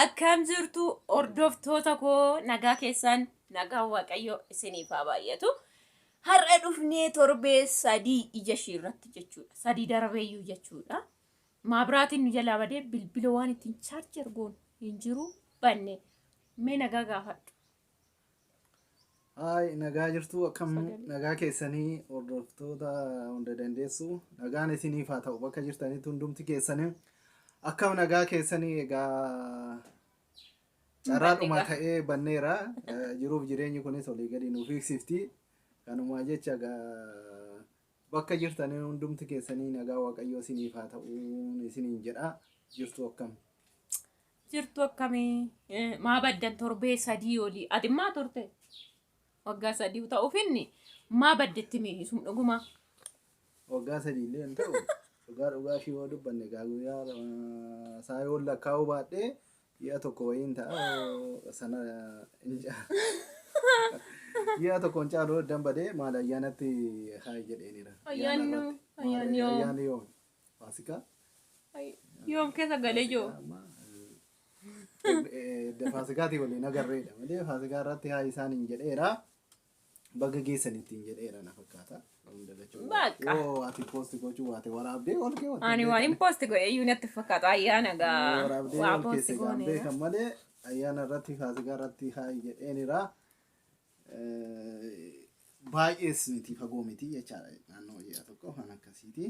Akkam jirtu hordoftoota koo nagaa keessan nagaa waaqayyo isiniif haa baay'atu. Har'a dhufnee torbee sadii ija ishee irratti jechuudha. Sadii darbeeyyuu jechuudha. Maabiraatiin nu jalaa badee bilbila waan ittiin chaarjar goon hin jiru banne. Mee nagaa gaafadhu. Hai nagaa jirtu akkam nagaa keessanii hordoftoota hunda dandeessu. Nagaan isiniif haa ta'u bakka jirtanitti hundumti keessanii. Akkam nagaa keessanii egaa carraadhuma ta'ee banneera jiruuf jireenyi kunis olii gadi nuuf ibsifti kanuma jecha bakka jirtanii hundumti keessanii nagaa waaqayyoo isiniif haa ta'u isiniin jedha. Jirtu akkamii maa baddan torbee sadii olii adimmaa turte waggaa sadii ta'uuf inni maa baddetti mee sun dhuguma waggaa sadii illee hin ta'u. Dhugaa fi yoo dubbanne guyyaa saayoon lakkaa'uu baadhee ji'a tokko wayiin ta'a sana ji'a tokkoon caaluu dambadee maal ayyaanatti haa jedheenira. Ayyaanni yoom? Faasikaa? Yoom keessa galee jiru? Faasikaatii waliin agarreedha malee faasikaa irratti haa isaaniin jedheera. Bakka geessanitti jedheera na fakkaata. Bakka. Ati posti gochuu waate waraabdee ol kee waate. Ani waan hin posti godhe iyyuu natti fakkaata ayyaana gaa. Waraabdee ol keessa gaambee kan malee ayyaana irratti faasikaa irratti haa jedheenira. Baay'ees miti fagoo miti jechaadha naannoo ji'a tokko kan akkasiiti.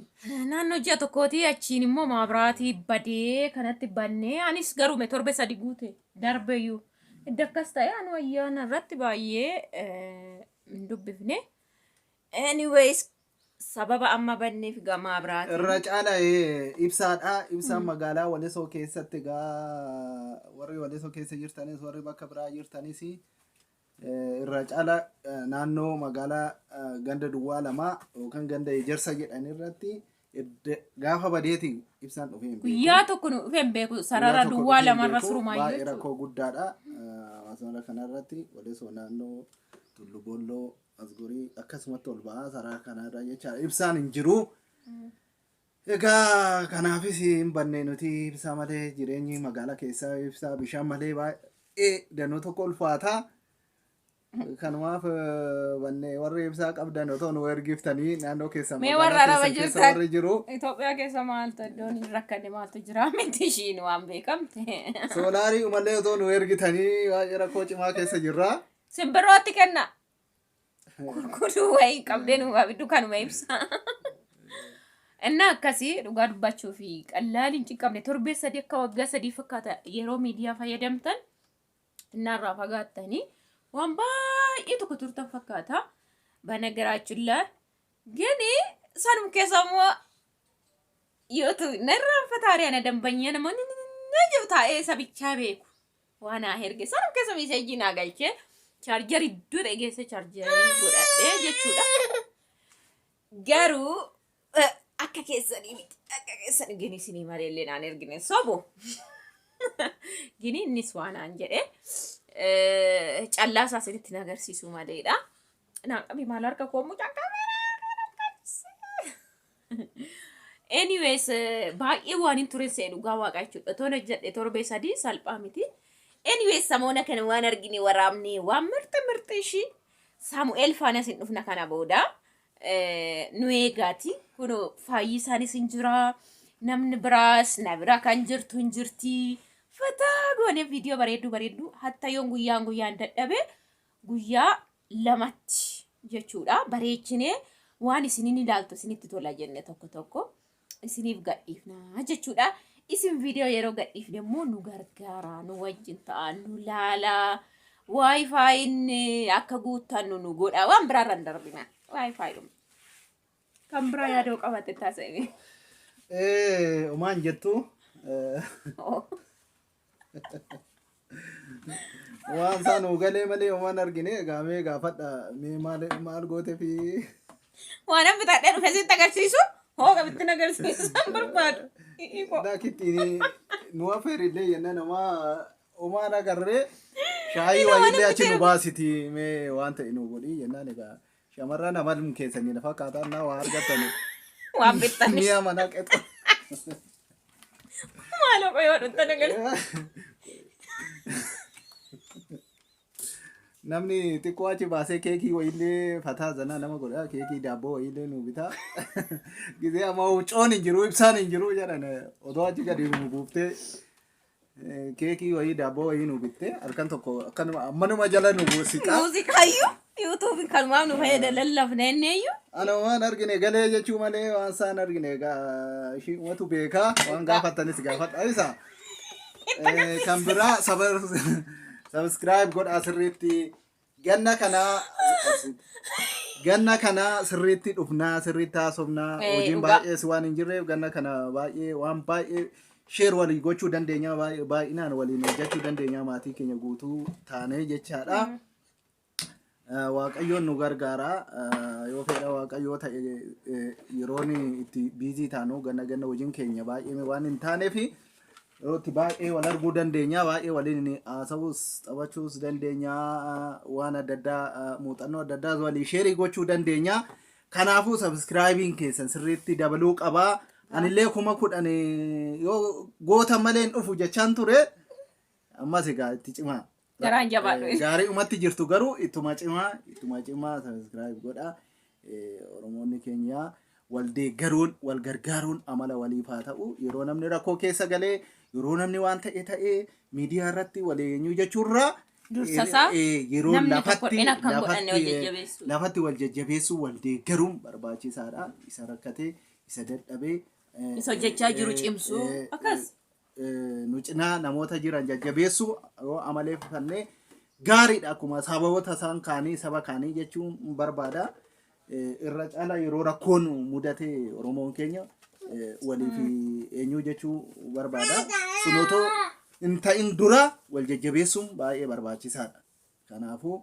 Naannoo ji'a tokkooti achiin immoo maabiraatii badee kanatti bannee anis garuume torbe sadi guute darbeeyyuu. Idda akkas ta'e anu ayyaana irratti baay'ee hin dubbifne. Anyways, sababa amma banneef gamaa biraati. Irra caala ibsaadha. Ibsaan magaalaa Walisoo keessatti warri Walisoo keessa jirtanis warri bakka biraa jirtanis irra caala naannoo magaalaa ganda duwwaa lamaa yookaan ganda ejersa jedhan irratti gaafa badeeti ibsaan dhufee hin beeku. Guyyaa tokko nu dhufee hin beeku sarara duwwaa lamarra surumaayyuu. Baay'ee rakkoo guddaadha. Masala kanarratti Walisoo naannoo Tullu Bolloo Asgorii akkasumatti ol ba'aa sarara kanarra jecha ibsaan hin jiru. Egaa kanaafis hin banne nuti ibsaa malee jireenyi magaalaa keessaa ibsaa bishaan malee baay'ee danuu tokko ulfaata. Kanumaaf banne warri ibsaa qabdan otoo nu ergiftanii naannoo keessa magaalaa keessa warri jiru. Itoophiyaa keessa maaltu iddoon hin rakkanne maaltu jira miti ishiin waan beekamte. Soolaarii malee otoo nu ergitanii baay'ee rakkoo cimaa keessa jirra. Simbirrootti kenna. Kudu wayi qabdeen abiddu kanuma ibsa. Inna akkasii dhugaa dubbachuu fi qallaaliin cinqabne torbee sadii akka waggaa sadii fakkaata yeroo miidiyaa fayyadamtan innarraa fagaattanii waan baay'ee tokko turtan fakkaata. Bana garaachullaa gani sanum keessa immoo yootu narraan fataariyaana dambanya namoonni na jiru taa'ee sabichaa beeku waan haa herge sanum keessa miisheejii naa galchee. Charger iddoo dhageesse chargerii godhadhee jechuudha. Garuu akka keessanii miti akka keessanii gini isinii malee naan ergine sobo. Gini innis waanaan jedhee callaa isaa isinitti agarsiisuu maleedha. Naan qabii maal harka koo mucaan kaameeraa. Anyways baay'ee waan hin turin see dhugaa waaqaa jechuudha. Toona jedhe torbee sadii salphaa miti. Anyways, Samoona kan waan argine waraabne waan mirti ishii Samu'eel faana sin dhufna kana booda nu eegaati. Kun fayyisaanis hin jira. Namni biraas na bira kan jirtu hin jirti. Fataa goone viidiyoo bareedduu hatta yoon guyyaan dadhabe guyyaa lamatti jechuudha. Bareechinee waan isiniin ilaaltu isinitti tola jenne tokko isiniif gadhiifna jechuudha. Isin video yeroo gadhiifne immoo nu gargaara nu wajjin ta'a nu laala wifi akka guuttannu nu godha waan biraarra hin darbina wifi dum kan biraa yaadoo qabatte taasise umaan jettu waan saanu galee malee umaan argine gaamee gaafadha mee maal goote fi waan bitadhe dhufe sitti agarsiisu hooga bitti agarsiisu barbaadu. Dakitini nuwa ferillee yenna nama umaan agarree shaayii waayillee achi nu baasiti mee waan ta'e nu godhi jennaan egaa shamarran amal keessanii lafa akkaataa naa waa argatani. Waan bittani. Mi'a mana qexa. Maaloo qoyoo dhutta nagar. namni xiqqoo achi baasee keekii wayiillee fataa zanaa nama godha keekii daabboo wayiillee nu bitaa gisee amma wucoon hin jiru ibsaan hin jiru jedhan odoo achi gadi nu buuftee keekii wayii daabboo wayii nu bittee halkan tokko akkanuma ammanuma jala nu buusitaa. Muuziqaayyuu yuutuubiin kanumaaf nu fayyada lallafne enneeyyuu. Ana waan argine galee jechuu malee waan isaan argine ishii uumatu beekaa waan gaafattanis gaafadha isa. Kan biraa subscribe godhaa sirriitti ganna kana sirriitti dhufnaa sirriitti haasofnaa hojiin baay'ees waan hin jirreef ganna kana baay'ee waan baay'ee share walii gochuu dandeenya baay'inaan waliin hojjechuu dandeenya maatii keenya guutuu taanee jechaadha. Waaqayyoon nu gargaara yoo fedha waaqayyoo ta'e yeroon itti biizii taanu ganna hojiin keenya baay'ee waan hin taaneefi yerootti baay'ee wal arguu dandeenya baay'ee waliin haasawuus taphachuus dandeenya waan adda addaa muuxannoo adda addaa walii sheerii gochuu dandeenya. Kanaafuu subscribing keessan sirriitti dabaluu qabaa. Anillee 10,000 yoo goota malee hin dhufu jechaan ture ammas egaa itti cimaa. Garaan jabaadhu. Gaarii umatti jirtu garuu ittuma cimaa subscribe godha. Oromoonni keenya wal deeggaruun wal gargaaruun amala waliif haa ta'u yeroo namni rakkoo keessa galee yeroo namni waan ta'e miidiyaa irratti wal eenyu jechuurraa dursasaa yeroo lafatti wal jajjabeessuu wal deeggaruun barbaachisaadha. Isa rakkatee isa dadhabee isa hojjechaa jiru cimsuu akkas nu cinaa namoota jiran jajjabeessuu yoo amaleeffannee gaariidha. Akkuma sababoota isaan kaanii saba kaanii jechuun barbaada. Irra caala yeroo rakkoon mudate Oromoon keenya waliif eenyu jechuu barbaada. Sunotoo hin ta'in dura wal jajjabeessuun baay'ee barbaachisaadha. Kanaafuu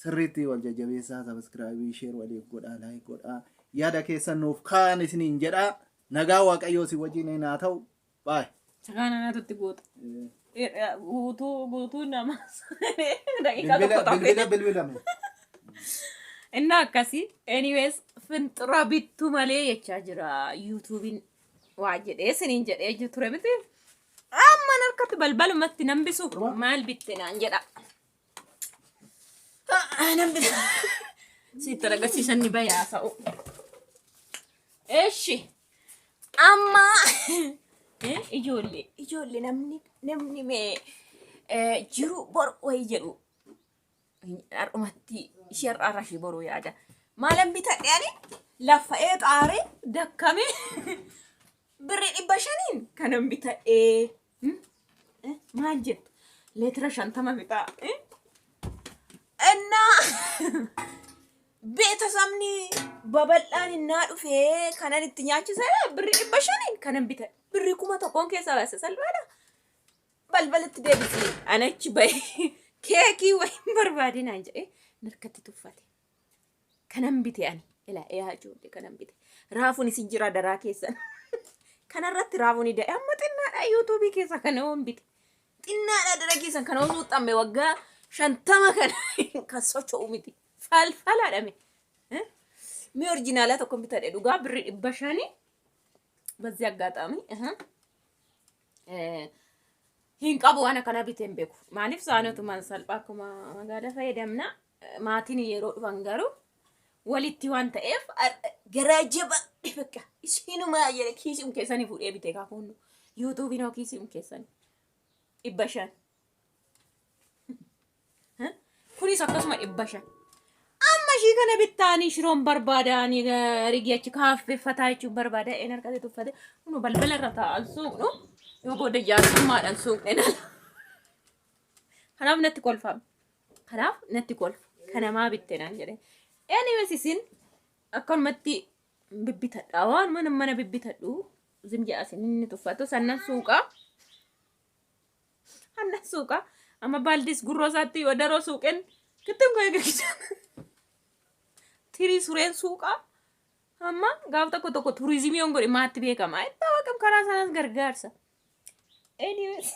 sirriitti wal jajjabeessaa subscribe share waliif godhaa like godhaa yaada keessan nuuf kaan isiniin jedhaa. Nagaa waaqayyoo si wajjin haa ta'u. Baay. Sagaana naatutti goota. Guutuu nama. Bilbila. Inna akkasi anyways finxira bittu malee jechaa jira yuutuubiin waa jedhee siniin jedhee ture miti amma narkatti balbalumatti nambisu maal bitte naan jedha nambisu sitti agarsiisan ni bayaasa'u eeshi amma ijoollee namni mee jiru bor wayi jedhu ar'umatti ishee arrashii boruu yaada. Maalan bitadhe ani laffa'ee xaaree dakkame birrii 500 kanan bitadhe maal jettu leetira 50 bitaa innaa beetasabni babal'aan innaa dhufee kanan itti nyaachisa birrii 500 kanan bitadhe birrii 1,000 keessaa baase salphaadha. Balbalatti deebisee anachi bahe keekii wayin barbaade naan jedhee narkatti tuffate. Kanan bite ani ila ijoollee kanan bite. Raafuun isin jira daraa keessan. Kanarratti raafuun ida'e amma xinnaadha yuutuubii keessa kana oon bite. Xinnaadha daraa keessan kana oon xuuxxame waggaa 50 kana kan socho'u miti. Falfalaadha me. Mi oriijinaalaa tokko bitadhe dhugaa birrii 500 bazzi aggaataami. Hin qabu waan akkana biteen beeku. Maaliif saanotumaan salphaa akkuma magaalaa fayyadamna maatiin yeroo dhufan garuu walitti waan ta'eef garaa jaba bakka isiinuma jedhe kiisiin keessanii fuudhee bitee kaafuun yuutuubiin hoo kiisiin keessanii 500. Kunis akkasuma 500. Amma shii kana bittaanii shiroon barbaadaanii rigii achi kaaffeffataa jechuun barbaada harkatti tuffate kunu balbala irra taa'an suuqnu. Yoo booda jaarsummaadhaan suuqne nala. Kanaaf natti kolfama. Kanamaa bitte naan jedhe. Anyways isin akkanumatti bibbitadha. Waan mana bibbitadhu zimjaa isin inni tuffatu sannan suuqaa. Amma baaldis gurroo isaatti yoo daroo suuqen kittin koo eeggisa. Tirii sureen suuqaa. Amma gaaf tokko turizimii on godhe maatti beekama. Itti waaqam karaa sanas gargaarsa. Anyways,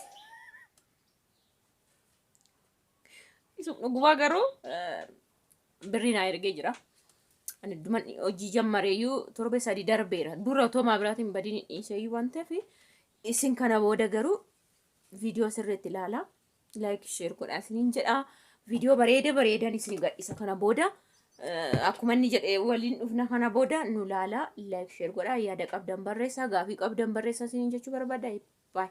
gubaa garuu birrii naa ergee jira. Ani dhuman hojii jammareeyyuu torbe 3 darbeera. Dura otoo maabiraatiin badin dhiiseeyyuu waan ta'eef isin kana booda garuu viidiyoo sirriitti ilaalaa. Like share godhaa isiniin jedhaa. viidiyoo bareedan isin gadhiisa kana booda akkuma inni jedhee waliin dhufna kana booda nu laala like share godhaa yaada qabdan barreessaa gaafii qabdan barreessaa isin jechuu barbaada. Bye.